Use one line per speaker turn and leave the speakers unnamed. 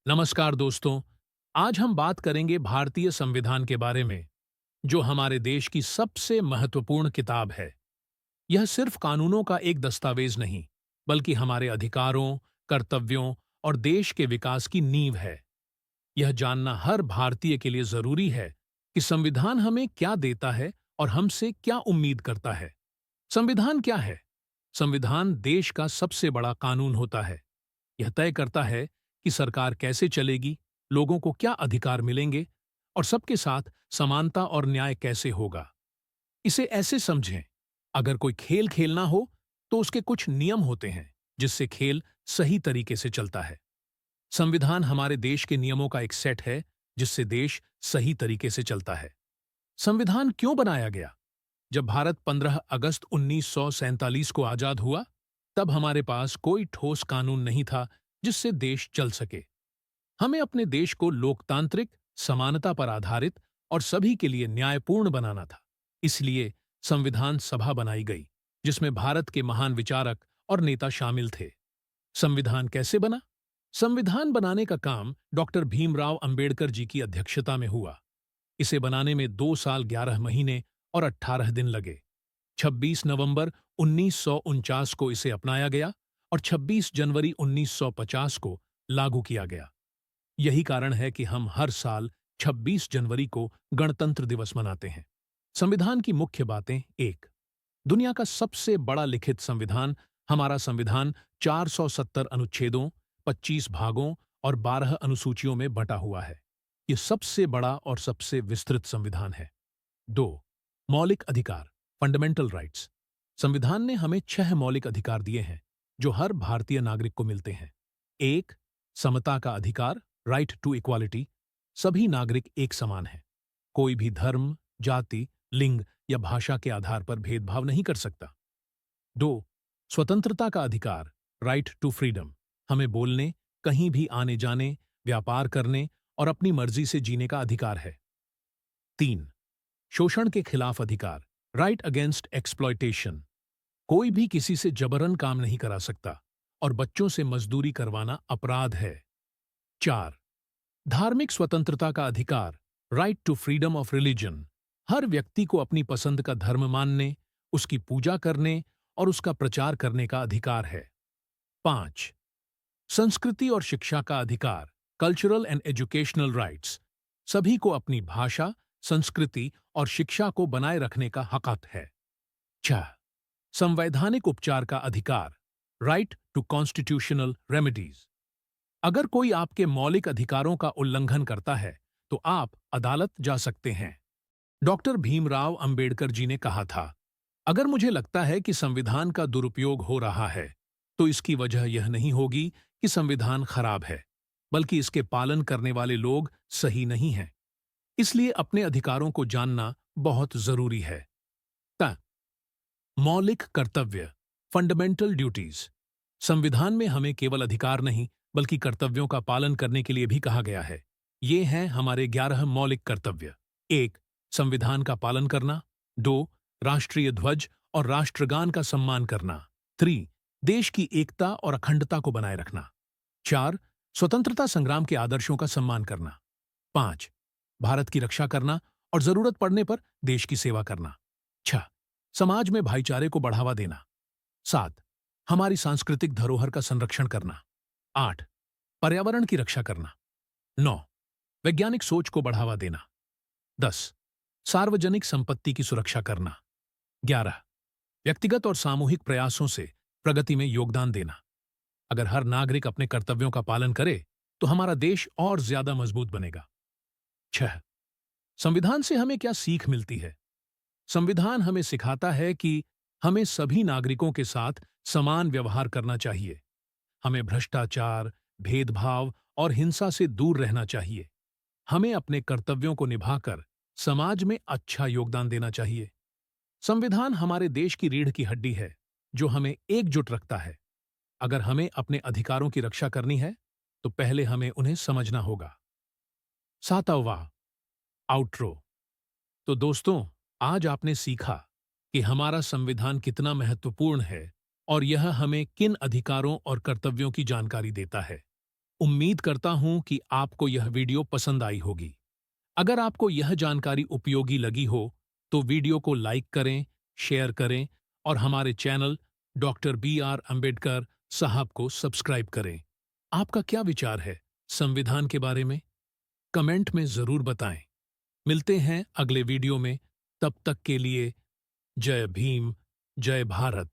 नमस्कार दोस्तों। आज हम बात करेंगे भारतीय संविधान के बारे में, जो हमारे देश की सबसे महत्वपूर्ण किताब है। यह सिर्फ कानूनों का एक दस्तावेज नहीं, बल्कि हमारे अधिकारों, कर्तव्यों और देश के विकास की नींव है। यह जानना हर भारतीय के लिए जरूरी है कि संविधान हमें क्या देता है और हमसे क्या उम्मीद करता है। संविधान क्या है? संविधान देश का सबसे बड़ा कानून होता है। यह तय करता है कि सरकार कैसे चलेगी, लोगों को क्या अधिकार मिलेंगे और सबके साथ समानता और न्याय कैसे होगा। इसे ऐसे समझें, अगर कोई खेल खेलना हो तो उसके कुछ नियम होते हैं जिससे खेल सही तरीके से चलता है। संविधान हमारे देश के नियमों का एक सेट है जिससे देश सही तरीके से चलता है। संविधान क्यों बनाया गया? जब भारत 15 अगस्त 1947 को आजाद हुआ, तब हमारे पास कोई ठोस कानून नहीं था जिससे देश चल सके। हमें अपने देश को लोकतांत्रिक, समानता पर आधारित और सभी के लिए न्यायपूर्ण बनाना था। इसलिए संविधान सभा बनाई गई, जिसमें भारत के महान विचारक और नेता शामिल थे। संविधान कैसे बना? संविधान बनाने का काम डॉक्टर भीमराव अंबेडकर जी की अध्यक्षता में हुआ। इसे बनाने में 2 साल 11 महीने और 18 दिन लगे। 26 नवंबर 1949 को इसे अपनाया गया और 26 जनवरी 1950 को लागू किया गया। यही कारण है कि हम हर साल 26 जनवरी को गणतंत्र दिवस मनाते हैं। संविधान की मुख्य बातें। एक, दुनिया का सबसे बड़ा लिखित संविधान। हमारा संविधान 470 अनुच्छेदों, 25 भागों और 12 अनुसूचियों में बटा हुआ है। यह सबसे बड़ा और सबसे विस्तृत संविधान है। 2, मौलिक अधिकार, फंडामेंटल राइट्स। संविधान ने हमें 6 मौलिक अधिकार दिए हैं जो हर भारतीय नागरिक को मिलते हैं। 1, समता का अधिकार, राइट टू इक्वालिटी। सभी नागरिक एक समान हैं। कोई भी धर्म, जाति, लिंग या भाषा के आधार पर भेदभाव नहीं कर सकता। 2, स्वतंत्रता का अधिकार, राइट टू फ्रीडम। हमें बोलने, कहीं भी आने जाने, व्यापार करने और अपनी मर्जी से जीने का अधिकार है। 3, शोषण के खिलाफ अधिकार, राइट अगेंस्ट एक्सप्लॉयटेशन। कोई भी किसी से जबरन काम नहीं करा सकता और बच्चों से मजदूरी करवाना अपराध है। 4, धार्मिक स्वतंत्रता का अधिकार, right to freedom of religion. हर व्यक्ति को अपनी पसंद का धर्म मानने, उसकी पूजा करने और उसका प्रचार करने का अधिकार है। 5, संस्कृति और शिक्षा का अधिकार, कल्चरल एंड एजुकेशनल राइट्स। सभी को अपनी भाषा, संस्कृति और शिक्षा को बनाए रखने का हक है। 6, संवैधानिक उपचार का अधिकार, राइट टू कॉन्स्टिट्यूशनल रेमेडीज। अगर कोई आपके मौलिक अधिकारों का उल्लंघन करता है तो आप अदालत जा सकते हैं। डॉक्टर भीमराव अंबेडकर जी ने कहा था, अगर मुझे लगता है कि संविधान का दुरुपयोग हो रहा है तो इसकी वजह यह नहीं होगी कि संविधान खराब है, बल्कि इसके पालन करने वाले लोग सही नहीं हैं। इसलिए अपने अधिकारों को जानना बहुत जरूरी है। ता, मौलिक कर्तव्य, फंडामेंटल ड्यूटीज। संविधान में हमें केवल अधिकार नहीं बल्कि कर्तव्यों का पालन करने के लिए भी कहा गया है। ये हैं हमारे 11 मौलिक कर्तव्य। 1, संविधान का पालन करना। 2, राष्ट्रीय ध्वज और राष्ट्रगान का सम्मान करना। 3, देश की एकता और अखंडता को बनाए रखना। 4, स्वतंत्रता संग्राम के आदर्शों का सम्मान करना। 5, भारत की रक्षा करना और जरूरत पड़ने पर देश की सेवा करना। 6, समाज में भाईचारे को बढ़ावा देना। 7, हमारी सांस्कृतिक धरोहर का संरक्षण करना। 8, पर्यावरण की रक्षा करना। 9, वैज्ञानिक सोच को बढ़ावा देना। 10, सार्वजनिक संपत्ति की सुरक्षा करना। 11, व्यक्तिगत और सामूहिक प्रयासों से प्रगति में योगदान देना। अगर हर नागरिक अपने कर्तव्यों का पालन करे तो हमारा देश और ज्यादा मजबूत बनेगा। 6, संविधान से हमें क्या सीख मिलती है? संविधान हमें सिखाता है कि हमें सभी नागरिकों के साथ समान व्यवहार करना चाहिए। हमें भ्रष्टाचार, भेदभाव और हिंसा से दूर रहना चाहिए। हमें अपने कर्तव्यों को निभाकर समाज में अच्छा योगदान देना चाहिए। संविधान हमारे देश की रीढ़ की हड्डी है, जो हमें एकजुट रखता है। अगर हमें अपने अधिकारों की रक्षा करनी है तो पहले हमें उन्हें समझना होगा। 7वां, आउटरो। तो दोस्तों, आज आपने सीखा कि हमारा संविधान कितना महत्वपूर्ण है और यह हमें किन अधिकारों और कर्तव्यों की जानकारी देता है। उम्मीद करता हूं कि आपको यह वीडियो पसंद आई होगी। अगर आपको यह जानकारी उपयोगी लगी हो, तो वीडियो को लाइक करें, शेयर करें और हमारे चैनल डॉक्टर B.R. अंबेडकर साहब को सब्सक्राइब करें। आपका क्या विचार है संविधान के बारे में? कमेंट में जरूर बताएं। मिलते हैं अगले वीडियो में। तब तक के लिए जय भीम, जय भारत।